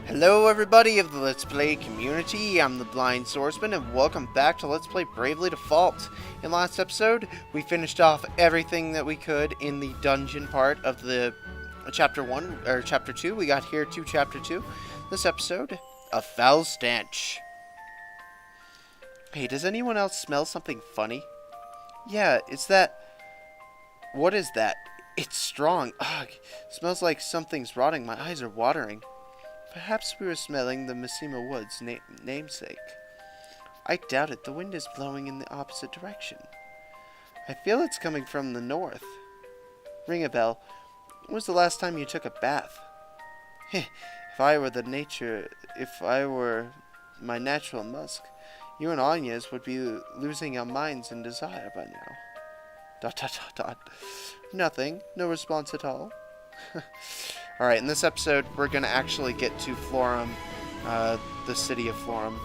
Hello everybody of the Let's Play community, I'm the Blind Swordsman and welcome back to Let's Play Bravely Default. In last episode, we finished off everything that we could in the dungeon part of the Chapter 1, or Chapter 2. We got here to Chapter 2. This episode, a foul stench. Hey, does anyone else smell something funny? Yeah, it's that... What is that? It's strong. Ugh, smells like something's rotting. My eyes are watering. Perhaps we were smelling the Messima Woods namesake. I doubt it. The wind is blowing in the opposite direction. I feel it's coming from the north. Ring a bell. When was the last time you took a bath? If I were my natural musk, you and Anya's would be losing your minds in desire by now. ... Nothing. No response at all. Alright, in this episode, we're going to actually get to Florum, the city of Florum.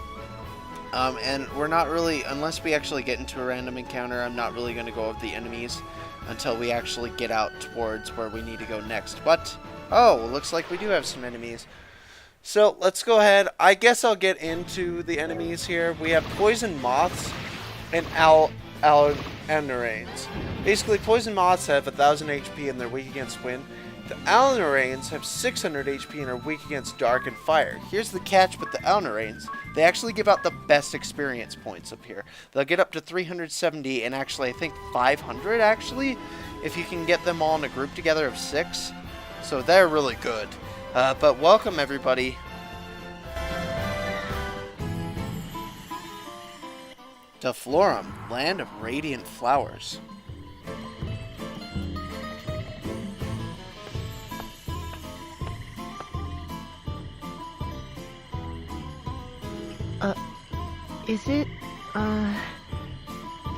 And we're not really, unless we actually get into a random encounter, I'm not really going to go over the enemies until we actually get out towards where we need to go next. But, oh, looks like we do have some enemies. So, let's go ahead. I guess I'll get into the enemies here. We have poison moths and Alinaranes. Basically, poison moths have 1000 HP and they're weak against wind. The Alinaranes have 600 HP and are weak against dark and fire. Here's the catch with the Alinaranes. They actually give out the best experience points up here. They'll get up to 370 and actually I think 500 actually, if you can get them all in a group together of 6. So they're really good. But welcome everybody. To Florum, land of radiant flowers.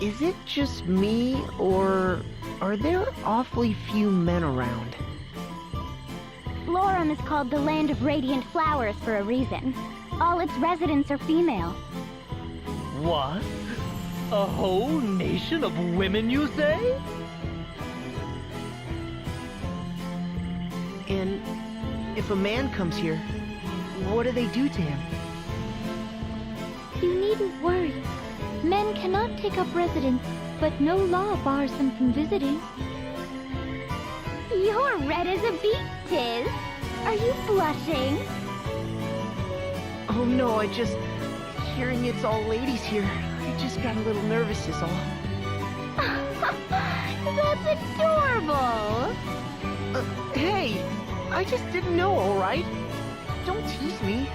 Is it just me, or are there awfully few men around? Florum is called the Land of Radiant Flowers for a reason. All its residents are female. What? A whole nation of women, you say? And if a man comes here, what do they do to him? You needn't worry. Men cannot take up residence, but no law bars them from visiting. You're red as a beet, Tiz. Are you blushing? Oh no, hearing it's all ladies here, I just got a little nervous is all. That's adorable. Hey, I just didn't know, alright? Don't tease me.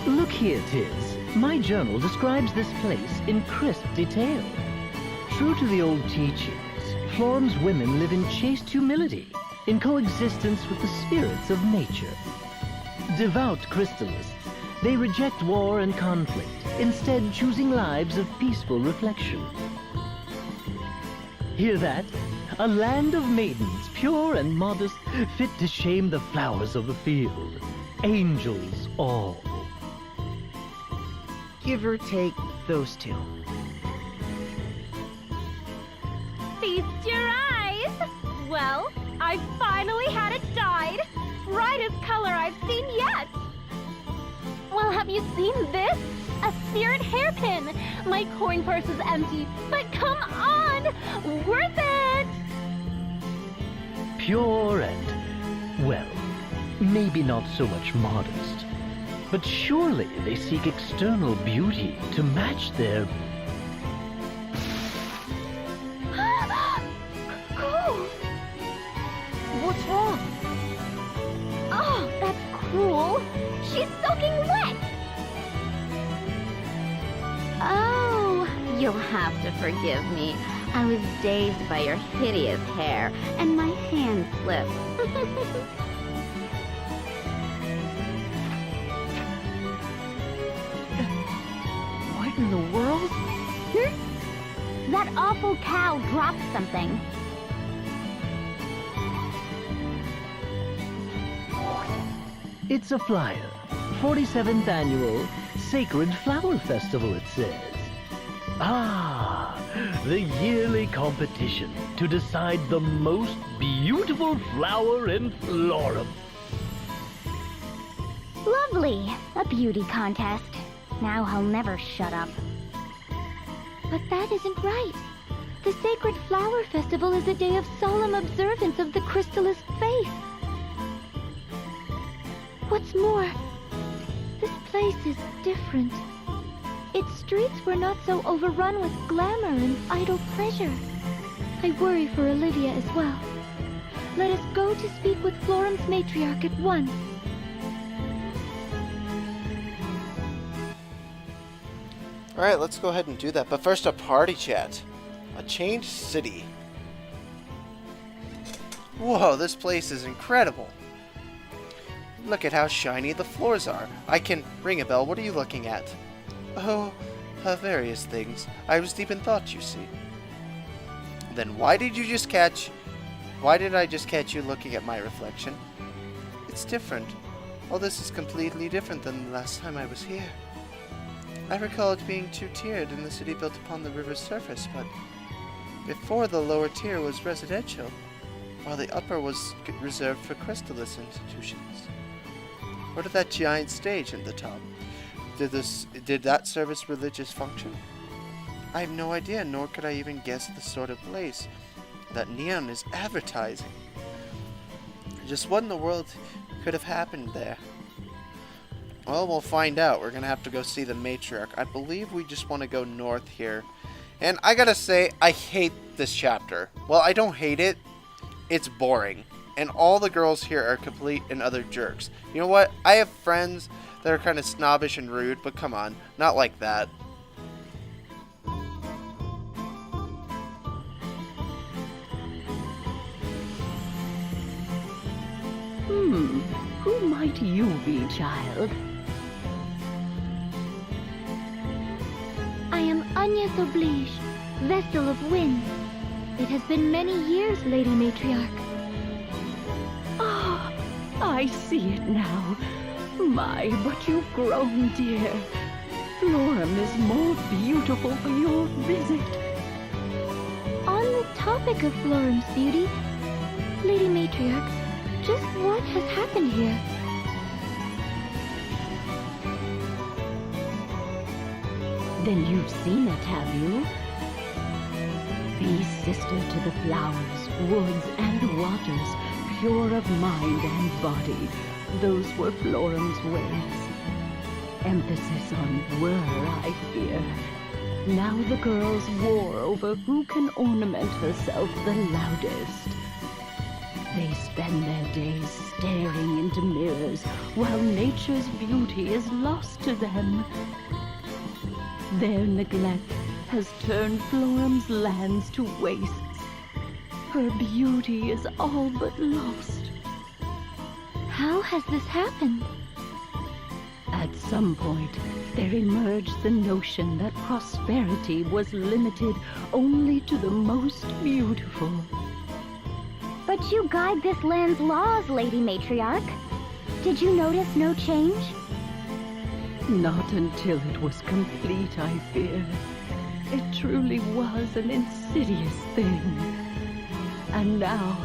Look here, Tiz. My journal describes this place in crisp detail. True to the old teachings, Florum's women live in chaste humility, in coexistence with the spirits of nature. Devout crystallists, they reject war and conflict, instead choosing lives of peaceful reflection. Hear that? A land of maidens, pure and modest, fit to shame the flowers of the field. Angels all. Give or take those two. Feast your eyes. Well, I finally had it dyed. Brightest color I've seen yet. Well, have you seen this? A spirit hairpin. My coin purse is empty, but come on! Worth it! Pure and, well, maybe not so much modest. But surely they seek external beauty to match their... Oh! What's wrong? Oh, that's cruel. She's soaking wet. Oh, you'll have to forgive me. I was dazed by your hideous hair, and my hand slipped. What in the world? That awful cow dropped something. It's a flyer. 47th annual Sacred Flower Festival, it says. Ah, the yearly competition to decide the most beautiful flower in Florum. Lovely. A beauty contest. Now he'll never shut up. But that isn't right. The Sacred Flower Festival is a day of solemn observance of the Crystallis faith. What's more, this place is different. Its streets were not so overrun with glamour and idle pleasure. I worry for Olivia as well. Let us go to speak with Florum's matriarch at once. Alright, let's go ahead and do that. But first, a party chat. A changed city. Whoa, this place is incredible. Look at how shiny the floors are. I can ring a bell. What are you looking at? Oh, various things. I was deep in thought, you see. Then why did I just catch you looking at my reflection? It's different. All this is completely different than the last time I was here. I recall it being two-tiered in the city built upon the river's surface, but before the lower tier was residential, while the upper was reserved for Crystallis institutions. What of that giant stage at the top? Did that serve its religious function? I have no idea, nor could I even guess the sort of place that Neon is advertising. Just what in the world could have happened there? Well, we'll find out. We're going to have to go see the matriarch. I believe we just want to go north here. And I gotta say, I hate this chapter. Well, I don't hate it. It's boring. And all the girls here are complete and utter jerks. You know what? I have friends that are kind of snobbish and rude, but come on. Not like that. Who might you be, child? I am Agnes Oblige, Vestal of Wind. It has been many years, Lady Matriarch. Ah, I see it now. My, but you've grown, dear. Florum is more beautiful for your visit. On the topic of Florum's beauty, Lady Matriarch, just what has happened here? Then you've seen it, have you? Be sister to the flowers, woods, and waters, pure of mind and body. Those were Florum's ways. Emphasis on were, I fear. Now the girls war over who can ornament herself the loudest. They spend their days staring into mirrors, while nature's beauty is lost to them. Their neglect has turned Florum's lands to wastes. Her beauty is all but lost. How has this happened? At some point, there emerged the notion that prosperity was limited only to the most beautiful. But you guide this land's laws, Lady Matriarch. Did you notice no change? Not until it was complete, I fear. It truly was an insidious thing. And now,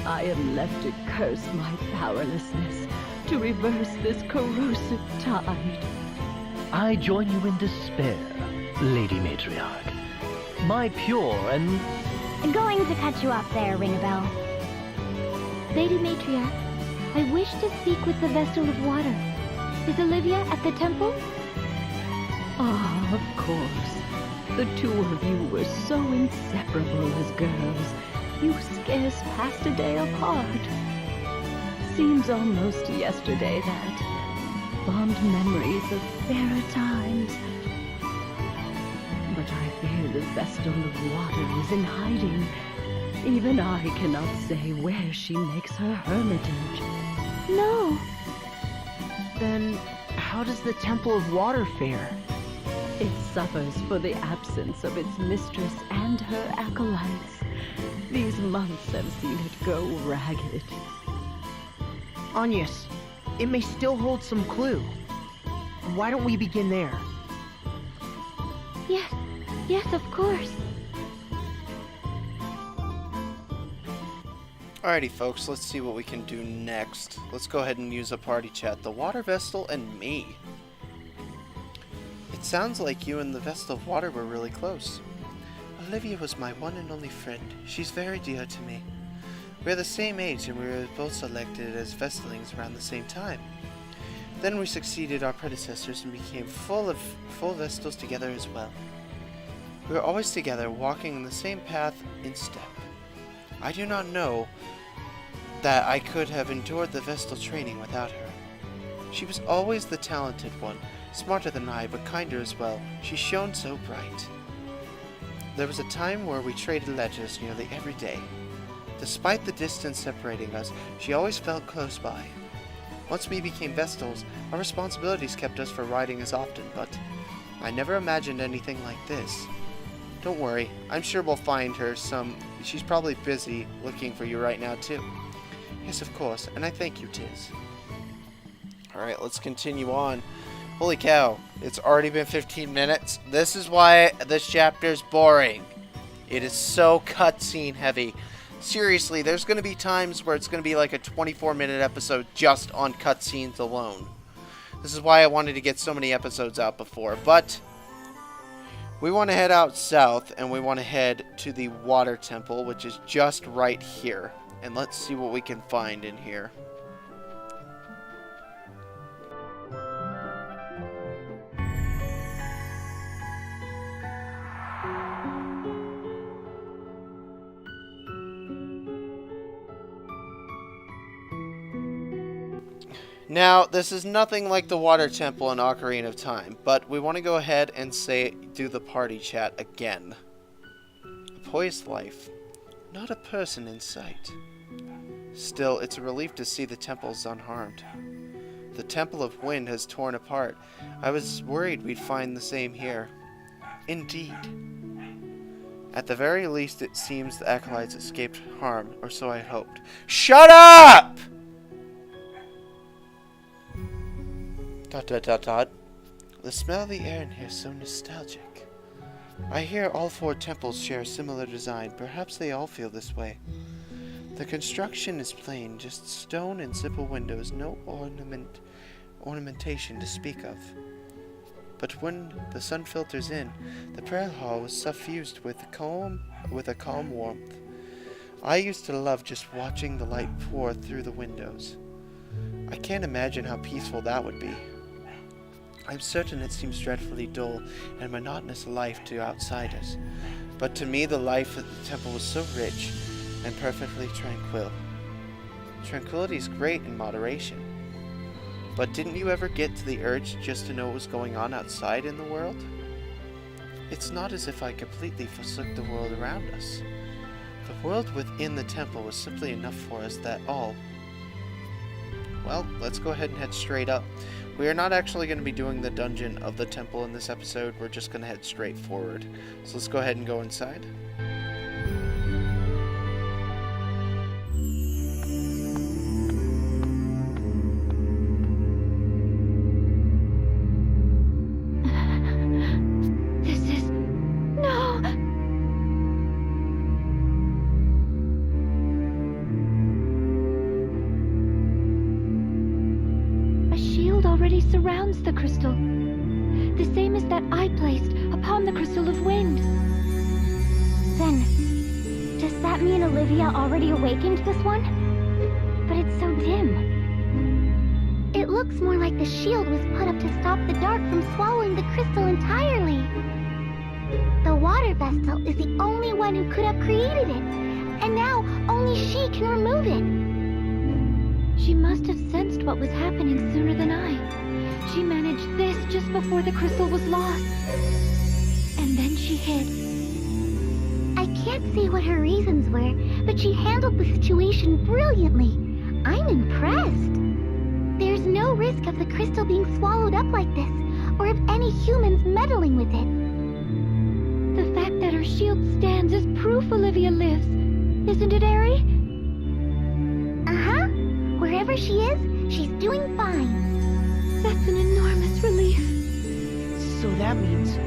I am left to curse my powerlessness to reverse this corrosive tide. I join you in despair, Lady Matriarch. My pure and... Going to cut you off there, Ring-a-Bell. Lady Matriarch, I wish to speak with the Vestal of Water. Is Olivia at the temple? Ah, of course. The two of you were so inseparable as girls. You scarce passed a day apart. Seems almost yesterday that. Fond memories of fairer times. But I fear the Vestal of Water is in hiding. Even I cannot say where she makes her hermitage. No. Then how does the Temple of Water fare? It suffers for the absence of its mistress and her acolytes. These months have seen it go ragged. Agnes, it may still hold some clue. Why don't we begin there? Yes, Yes, of course. Alrighty, folks, let's see what we can do next. Let's go ahead and use a party chat. The Water Vestal and me. It sounds like you and the Vestal of Water were really close. Olivia was my one and only friend. She's very dear to me. We're the same age and we were both selected as Vestalings around the same time. Then we succeeded our predecessors and became full Vestals together as well. We were always together, walking in the same path in step. I do not know that I could have endured the Vestal training without her. She was always the talented one, smarter than I, but kinder as well. She shone so bright. There was a time where we traded letters nearly every day. Despite the distance separating us, she always felt close by. Once we became Vestals, our responsibilities kept us from riding as often, but I never imagined anything like this. Don't worry, I'm sure we'll find her some... She's probably busy looking for you right now, too. Yes, of course, and I thank you, Tiz. Alright, let's continue on. Holy cow, it's already been 15 minutes. This is why this chapter's boring. It is so cutscene heavy. Seriously, there's going to be times where it's going to be like a 24-minute episode just on cutscenes alone. This is why I wanted to get so many episodes out before, but we want to head out south, and we want to head to the Water Temple, which is just right here. And let's see what we can find in here. Now, this is nothing like the Water Temple in Ocarina of Time, but we want to go ahead and do the party chat again. A poised life. Not a person in sight. Still, it's a relief to see the temples unharmed. The Temple of Wind has torn apart. I was worried we'd find the same here. Indeed. At the very least, it seems the acolytes escaped harm, or so I hoped. Shut up! ... The smell of the air in here is so nostalgic. I hear all 4 temples share a similar design. Perhaps they all feel this way. The construction is plain, just stone and simple windows, no ornamentation to speak of. But when the sun filters in, the prayer hall was suffused with a calm warmth. I used to love just watching the light pour through the windows. I can't imagine how peaceful that would be. I'm certain it seems dreadfully dull and monotonous life to outsiders, but to me the life at the temple was so rich and perfectly tranquil. Tranquility is great in moderation. But didn't you ever get to the urge just to know what was going on outside in the world? It's not as if I completely forsook the world around us. The world within the temple was simply enough for us that all. Well, let's go ahead and head straight up. We are not actually going to be doing the dungeon of the temple in this episode. We're just going to head straight forward. So let's go ahead and go inside. Surrounds the crystal, the same as that I placed upon the Crystal of Wind. Then, does that mean Olivia already awakened this one? But it's so dim. It looks more like the shield was put up to stop the dark from swallowing the crystal entirely. The Water Vestal is the only one who could have created it, and now only she can remove it. She must have sensed what was happening sooner than I. She managed this just before the crystal was lost. And then she hid. I can't see what her reasons were, but she handled the situation brilliantly. I'm impressed. There's no risk of the crystal being swallowed up like this, or of any humans meddling with it. The fact that her shield stands is proof Olivia lives. Isn't it, Eri? Uh-huh. Wherever she is, she's doing fine. That's an enormous relief. So that means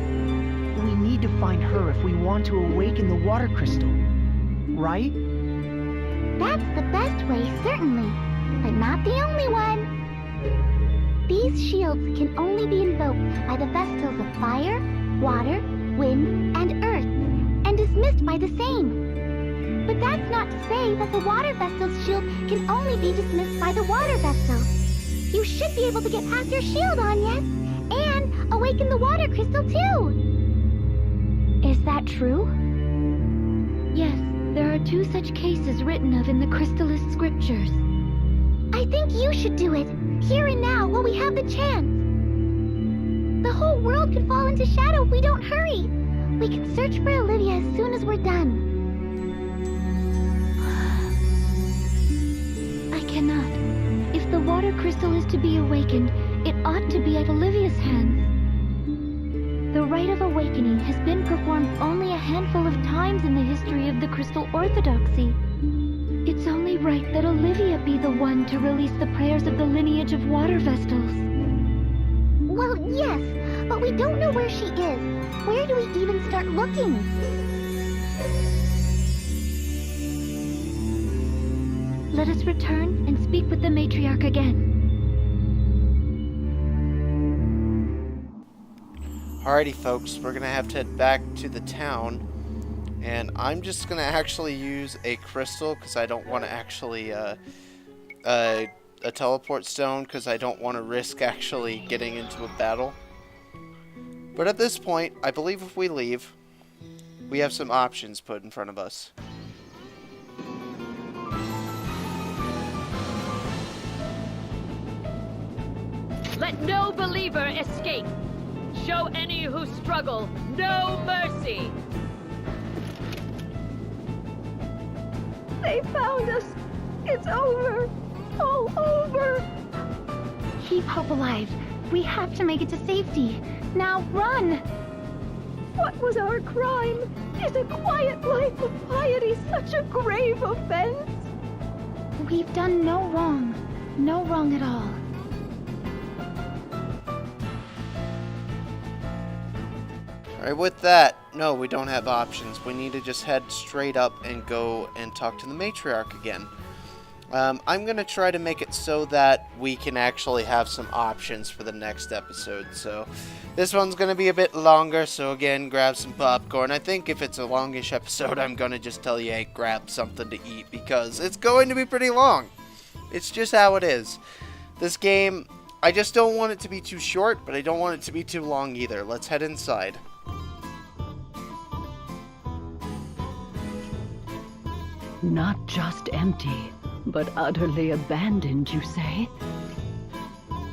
we need to find her if we want to awaken the water crystal. Right? That's the best way, certainly, but not the only one. These shields can only be invoked by the Vestals of fire, water, wind, and earth, and dismissed by the same. But that's not to say that the Water Vestal's shield can only be dismissed by the Water Vestal. You should be able to get past your shield, Agnes, and awaken the water crystal too. Is that true? Yes, there are 2 such cases written of in the Crystallist scriptures. I think you should do it, here and now, while we have the chance. The whole world could fall into shadow if we don't hurry. We can search for Olivia as soon as we're done. I cannot. If the water crystal is to be awakened, it ought to be at Olivia's hands. The rite of awakening has been performed only a handful of times in the history of the Crystal Orthodoxy. It's only right that Olivia be the one to release the prayers of the lineage of water vestals. Well, yes, but we don't know where she is. Where do we even start looking? Let us return and speak with the matriarch again. Alrighty, folks, we're gonna have to head back to the town, and I'm just gonna actually use a crystal because I don't want to actually a teleport stone because I don't want to risk actually getting into a battle. But at this point, I believe if we leave, we have some options put in front of us. Let no believer escape. Show any who struggle no mercy. They found us. It's over. All over. Keep hope alive. We have to make it to safety. Now run! What was our crime? Is a quiet life of piety such a grave offense? We've done no wrong. No wrong at all. Alright, with that, no, we don't have options. We need to just head straight up and go and talk to the matriarch again. I'm going to try to make it so that we can actually have some options for the next episode. So, this one's going to be a bit longer, so again, grab some popcorn. I think if it's a longish episode, I'm going to just tell you, hey, grab something to eat, because it's going to be pretty long. It's just how it is. This game, I just don't want it to be too short, but I don't want it to be too long either. Let's head inside. Not just empty, but utterly abandoned, you say?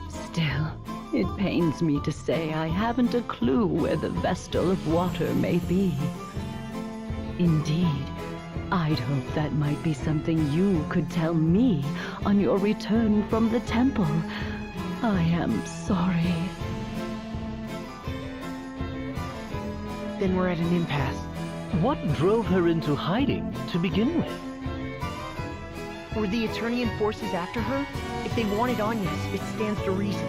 Still, it pains me to say I haven't a clue where the Vestal of Water may be. Indeed, I'd hope that might be something you could tell me on your return from the temple. I am sorry. Then we're at an impasse. What drove her into hiding to begin with? Were the Eternian forces after her? If they wanted Agnes, it stands to reason.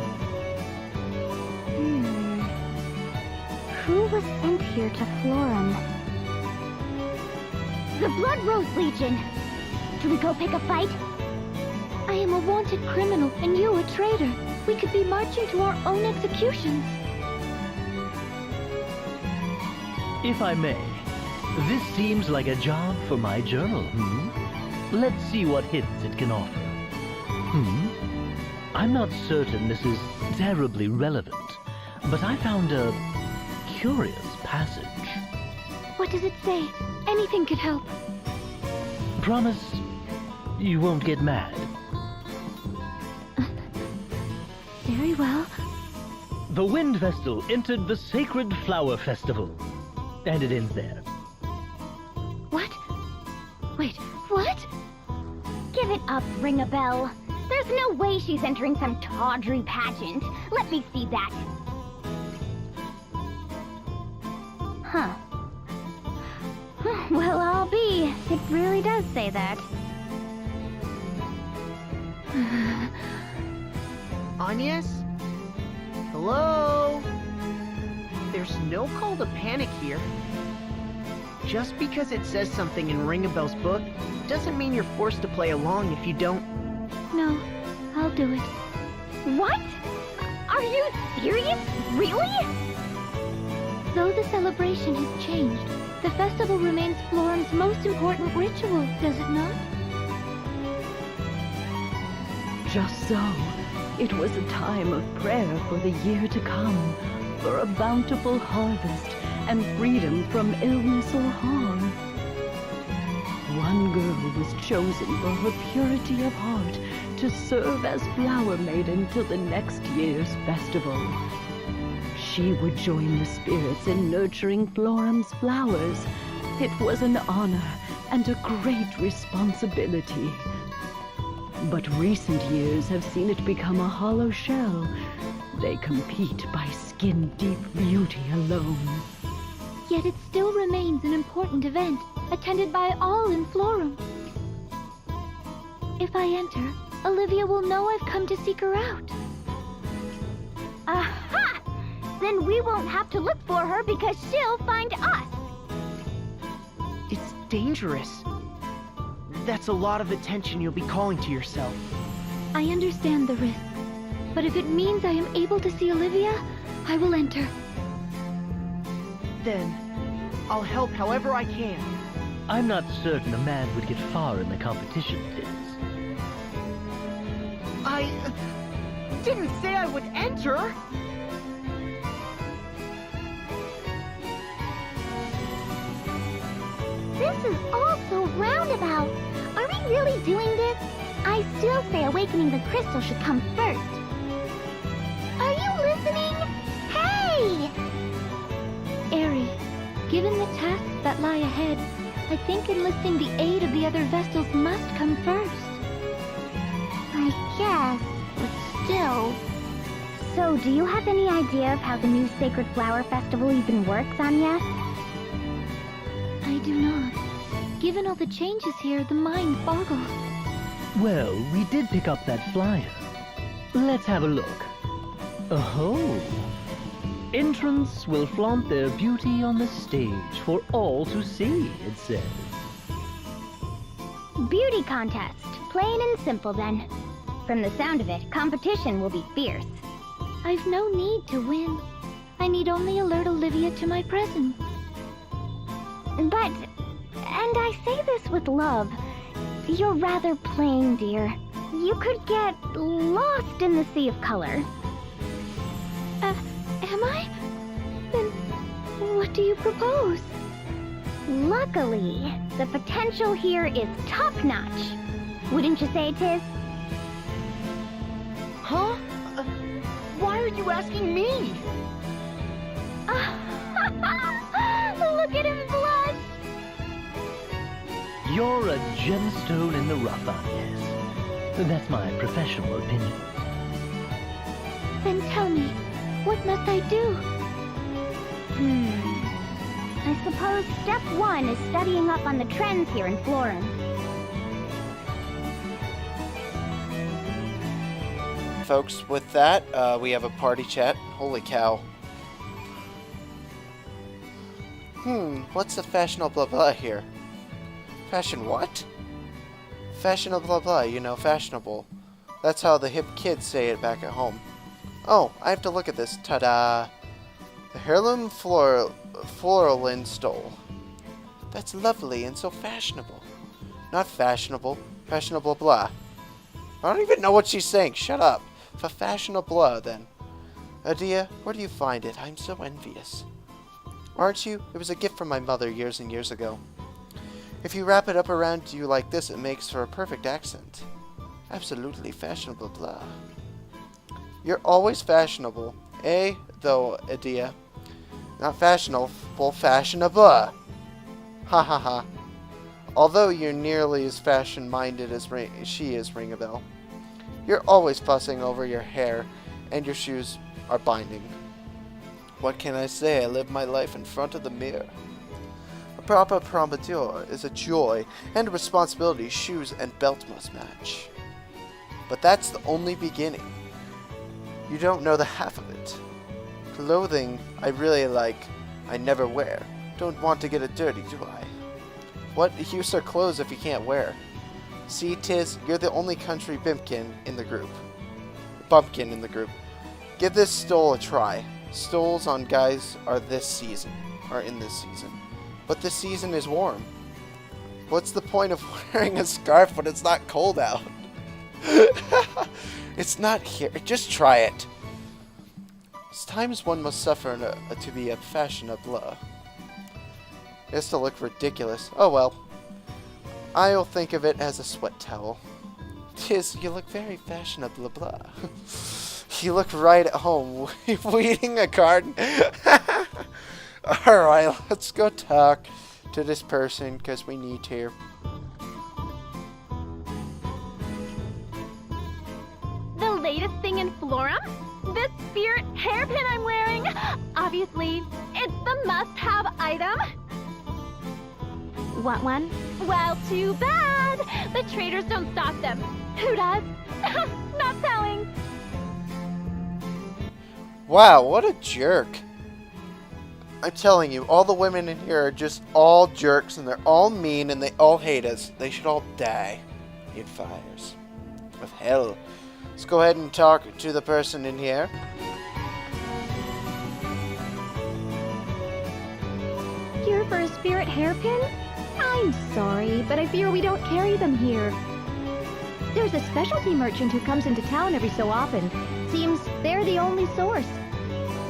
Who was sent here to Florum? The Blood Rose Legion! Do we go pick a fight? I am a wanted criminal and you a traitor. We could be marching to our own executions. If I may, this seems like a job for my journal, Let's see what hints it can offer. I'm not certain this is terribly relevant, but I found a curious passage. What does it say? Anything could help. Promise you won't get mad. Very well. The Wind Vestal entered the Sacred Flower Festival. And it ends there. What? Wait, what? Give it up, Ring-a-Bell. There's no way she's entering some tawdry pageant. Let me see that. Huh. Well, I'll be. It really does say that. Agnes? Hello? There's no call to panic here. Just because it says something in Ring a Bell's book doesn't mean you're forced to play along if you don't. No, I'll do it. What? Are you serious? Really? Though the celebration has changed, the festival remains Florum's most important ritual, does it not? Just so, it was a time of prayer for the year to come, for a bountiful harvest and freedom from illness or harm. One girl was chosen for her purity of heart to serve as flower maiden till the next year's festival. She would join the spirits in nurturing Florum's flowers. It was an honor and a great responsibility. But recent years have seen it become a hollow shell. They compete by skin-deep beauty alone. Yet it still remains an important event, attended by all in Florum. If I enter, Olivia will know I've come to seek her out. Aha! Then we won't have to look for her because she'll find us. It's dangerous. That's a lot of attention you'll be calling to yourself. I understand the risk, but if it means I am able to see Olivia, I will enter. Then, I'll help however I can. I'm not certain a man would get far in the competition, Tiz. I didn't say I would enter! This is all so roundabout. Are we really doing this? I still say awakening the crystal should come first. Are you listening? Hey! Aerie, given the tasks that lie ahead, I think enlisting the aid of the other Vestals must come first. I guess, but still. So, do you have any idea of how the new Sacred Flower Festival even works, Agnes? I do not. Given all the changes here, the mind boggles. Well, we did pick up that flyer. Let's have a look. Oh. Entrants will flaunt their beauty on the stage for all to see, it says. Beauty contest. Plain and simple, then. From the sound of it, competition will be fierce. I've no need to win. I need only alert Olivia to my presence. But, and I say this with love, you're rather plain, dear. You could get lost in the sea of color. Am I? Then, what do you propose? Luckily, the potential here is top-notch. Wouldn't you say, Tiz? Huh? Why are you asking me? Look at him blush! You're a gemstone in the rough, Agnes. That's my professional opinion. Then tell me, what must I do? I suppose step one is studying up on the trends here in Florum. Folks, with that, we have a party chat. Holy cow. What's the fashionable blah blah here? Fashion what? Fashionable blah blah, you know, fashionable. That's how the hip kids say it back at home. Oh, I have to look at this. Ta-da! The heirloom floral stole. That's lovely and so fashionable. Not fashionable. Fashionable blah. I don't even know what she's saying. Shut up. For fashionable blah, then. Adia, where do you find it? I'm so envious. Aren't you? It was a gift from my mother years and years ago. If you wrap it up around you like this, it makes for a perfect accent. Absolutely fashionable blah. You're always fashionable. Eh, though, Adia. Not fashionable, fashionable. Ha ha ha. Although you're nearly as fashion-minded as she is, Ring a Bell. You're always fussing over your hair, and your shoes are binding. What can I say? I live my life in front of the mirror. A proper prompteur is a joy and a responsibility shoes and belt must match. But that's the only beginning. You don't know the half of it. Clothing I really like, I never wear. Don't want to get it dirty, do I? What use are clothes if you can't wear? See, Tiz, you're the only country bumpkin in the group. Give this stole a try. Stoles on guys are in this season. But this season is warm. What's the point of wearing a scarf when it's not cold out? It's not here. Just try it. Sometimes one must suffer to be a fashionable. It's to look ridiculous. Oh well. I'll think of it as a sweat towel. Tiz, you look very fashionable. Blah. You look right at home, weeding a garden. Alright, let's go talk to this person, because we need to. The latest thing in Florum? This spirit hairpin I'm wearing? Obviously, it's the must-have item. Want one? Well, too bad. The traders don't stock them. Who does? Not telling. Wow, what a jerk. I'm telling you, all the women in here are just all jerks, and they're all mean, and they all hate us. They should all die in fires of hell. Let's go ahead and talk to the person in here. Here for a spirit hairpin? I'm sorry, but I fear we don't carry them here. There's a specialty merchant who comes into town every so often. Seems they're the only source.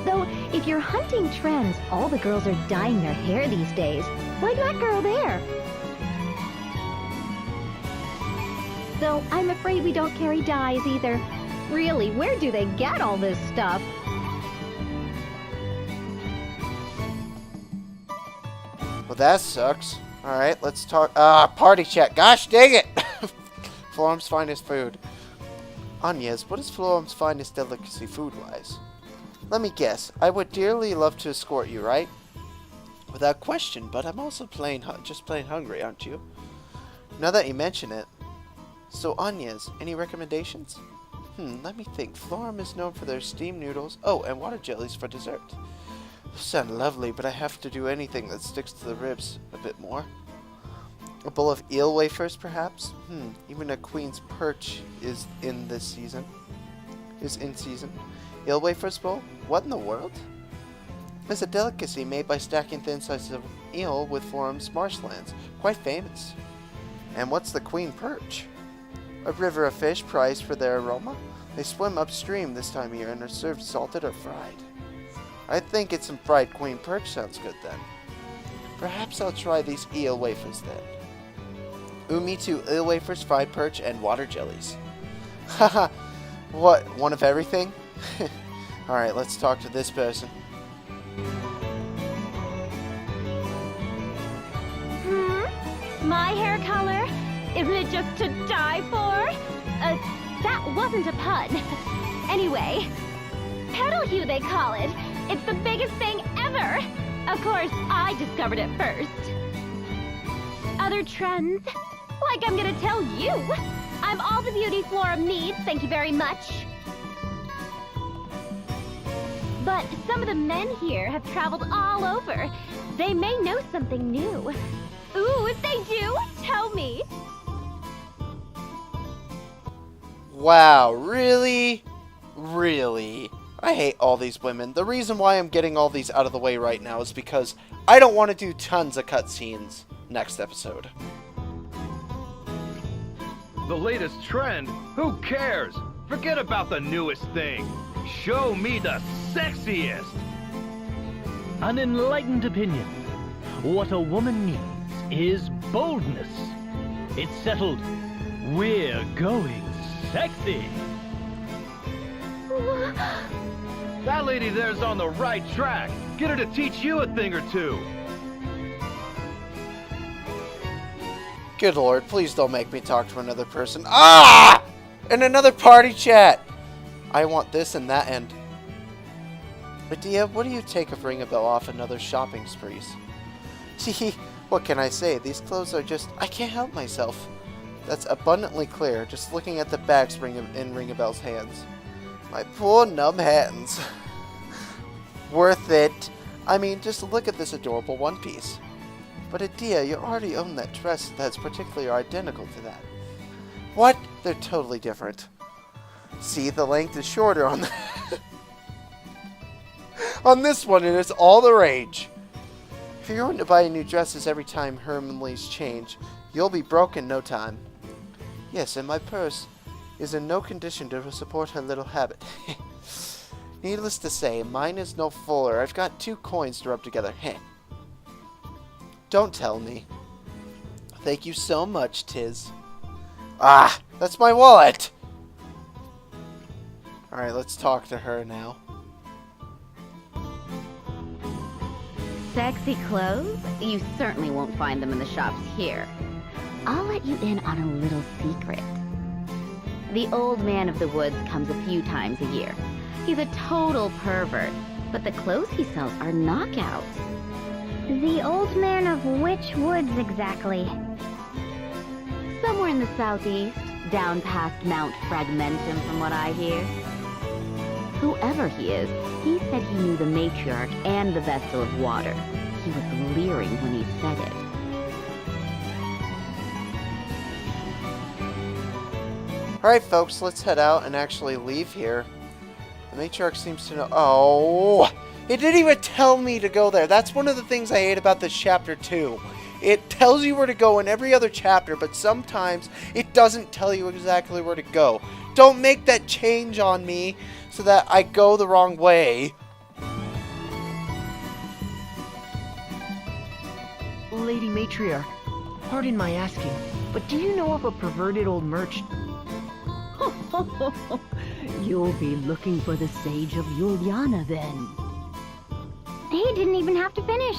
Though, if you're hunting trends, all the girls are dyeing their hair these days. Like that girl there. Though, I'm afraid we don't carry dyes either. Really, where do they get all this stuff? Well, that sucks. Alright, let's talk. Party chat. Gosh dang it! Florum's finest food. Agnes, what is Florum's finest delicacy food-wise? Let me guess. I would dearly love to escort you, right? Without question, but I'm also just plain hungry, aren't you? Now that you mention it. So, Agnes, any recommendations? Let me think. Florum is known for their steamed noodles. Oh, and water jellies for dessert. Those sound lovely, but I have to do anything that sticks to the ribs a bit more. A bowl of eel wafers, perhaps? Even a queen's perch is in season. Eel wafers bowl? What in the world? It's a delicacy made by stacking thin slices of eel with Florum's marshlands. Quite famous. And what's the queen perch? A river of fish prized for their aroma. They swim upstream this time of year and are served salted or fried. I think it's some fried queen perch sounds good then. Perhaps I'll try these eel wafers then. Ooh, me too. Eel wafers, fried perch, and water jellies. Haha. What? One of everything? Alright, let's talk to this person. My hair color? Isn't it just to die for? That wasn't a pun. Anyway, petal hue they call it. It's the biggest thing ever. Of course, I discovered it first. Other trends? Like I'm gonna tell you. I'm all the beauty Florum needs, thank you very much. But some of the men here have traveled all over. They may know something new. Ooh, if they do, tell me. Wow, really? Really? I hate all these women. The reason why I'm getting all these out of the way right now is because I don't want to do tons of cutscenes next episode. The latest trend? Who cares? Forget about the newest thing. Show me the sexiest. An enlightened opinion. What a woman needs is boldness. It's settled. We're going sexy. That lady there's on the right track. Get her to teach you a thing or two. Good lord, please don't make me talk to another person. Ah! And another party chat! I want this and that and... Medea, what do you take of Ring a Bell off another shopping sprees? Tee, what can I say? These clothes are just... I can't help myself. That's abundantly clear, just looking at the bags in Ring a Bell's hands. My poor numb hands. Worth it. I mean, just look at this adorable one piece. But Adia, you already own that dress that's particularly identical to that. What? They're totally different. See, the length is shorter on the on this one, and it's all the rage. If you're going to buy new dresses every time Hermione's change, you'll be broke in no time. Yes, and my purse is in no condition to support her little habit. Needless to say, mine is no fuller. I've got 2 coins to rub together. Heh. Don't tell me. Thank you so much, Tiz. Ah, that's my wallet! Alright, let's talk to her now. Sexy clothes? You certainly won't find them in the shops here. I'll let you in on a little secret. The old man of the woods comes a few times a year. He's a total pervert, but the clothes he sells are knockouts. The old man of which woods exactly? Somewhere in the southeast, down past Mount Fragmentum from what I hear. Whoever he is, he said he knew the matriarch and the Vestal of Water. He was leering when he said it. Alright folks, let's head out and actually leave here. The matriarch seems to know— oh! It didn't even tell me to go there. That's one of the things I hate about this chapter too. It tells you where to go in every other chapter, but sometimes it doesn't tell you exactly where to go. Don't make that change on me so that I go the wrong way. Lady Matriarch, pardon my asking, but do you know of a perverted old merch? You'll be looking for the Sage of Yuliana then. He didn't even have to finish.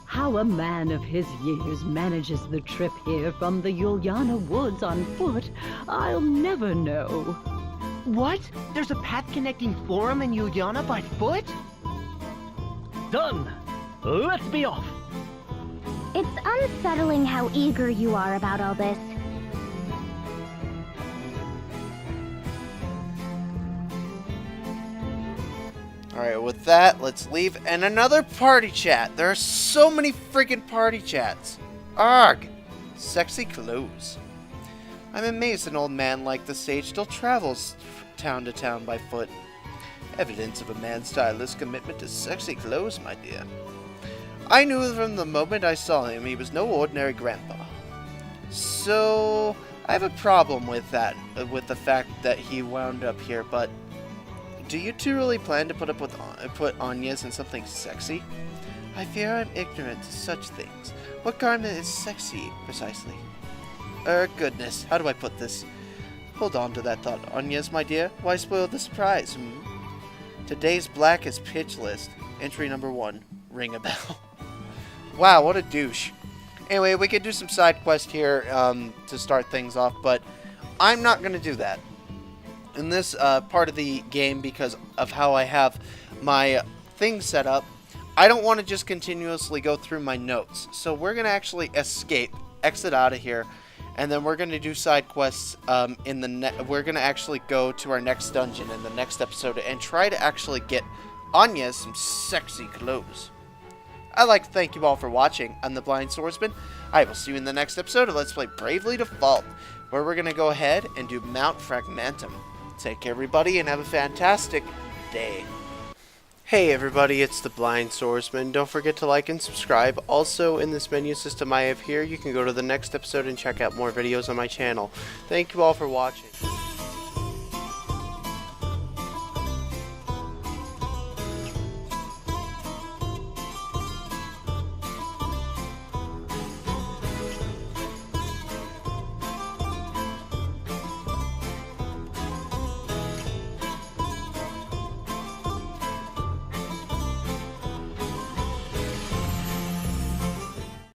How a man of his years manages the trip here from the Yuliana woods on foot, I'll never know. What? There's a path connecting Florum and Yuliana by foot? Done! Let's be off! It's unsettling how eager you are about all this. Alright, with that, let's leave. And another party chat. There are so many freaking party chats. Arg! Sexy clothes. I'm amazed an old man like the Sage still travels town to town by foot. Evidence of a man's tireless commitment to sexy clothes, my dear. I knew from the moment I saw him he was no ordinary grandpa. So, I have a problem with that, with the fact that he wound up here, but do you two really plan to put Anya's in something sexy? I fear I'm ignorant to such things. What garment is sexy, precisely? Goodness, how do I put this? Hold on to that thought, Anya's, my dear. Why spoil the surprise? Today's Black is Pitch list. Entry number 1. Ring a bell. Wow, what a douche. Anyway, we could do some side quest here to start things off, but I'm not going to do that in this part of the game because of how I have my thing set up. I don't want to just continuously go through my notes. So we're going to actually exit out of here, and then we're going to do side quests we're going to actually go to our next dungeon in the next episode and try to actually get Anya some sexy clothes. I'd like to thank you all for watching. I'm the Blind Swordsman. I will see you in the next episode of Let's Play Bravely Default, where we're going to go ahead and do Mount Fragmentum. Take care, everybody, and have a fantastic day. Hey, everybody, it's the Blind Swordsman. Don't forget to like and subscribe. Also, in this menu system I have here, you can go to the next episode and check out more videos on my channel. Thank you all for watching.